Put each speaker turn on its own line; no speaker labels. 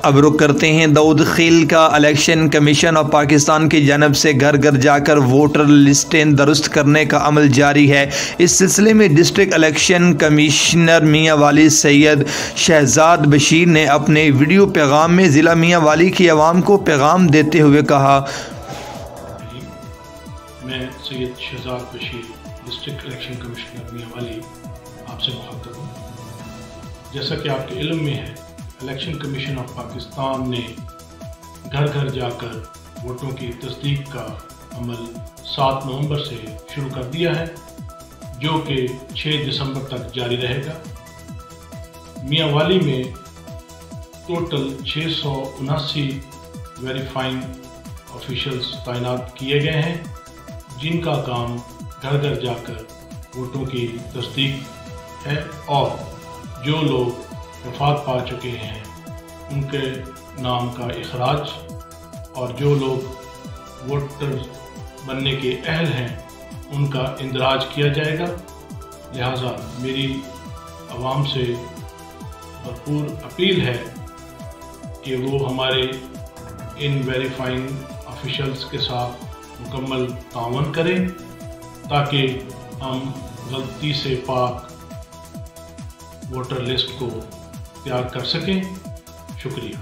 اب رخ کرتے ہیں داؤد خیل کا۔ الیکشن کمیشن آف پاکستان کی جانب سے گھر گھر جا کر ووٹر لسٹیں درست کرنے کا عمل جاری ہے۔ اس سلسلے میں ڈسٹرکٹ الیکشن کمشنر میاں والی سید شہزاد بشیر نے اپنے ویڈیو پیغام میں ضلع میاں والی کی عوام کو پیغام دیتے ہوئے کہا۔
میں Syed Shahzad Bashir district election commissioner Mianwali آپ سے مخاطب ہوں۔ جیسا کہ آپ کے علم میں ہے، الیکشن کمیشن آف پاکستان نے گھر گھر جا کر ووٹوں کی تصدیق کا عمل 7 نومبر سے شروع کر دیا ہے، جو کہ 6 دسمبر تک جاری رہے گا۔ میاں والی میں ٹوٹل 679 ویریفائنگ آفیشلز تعینات کیے گئے ہیں، جن کا کام گھر گھر جا کر ووٹوں کی تصدیق ہے، اور جو لوگ وفات پا چکے ہیں ان کے نام کا اخراج، اور جو لوگ ووٹر بننے کے اہل ہیں ان کا اندراج کیا جائے گا۔ لہٰذا میری عوام سے بھرپور اپیل ہے کہ وہ ہمارے ان ویریفائنگ آفیشلز کے ساتھ مکمل تعاون کریں تاکہ ہم غلطی سے پاک ووٹر لسٹ کو تیار کر سکیں۔ شکریہ۔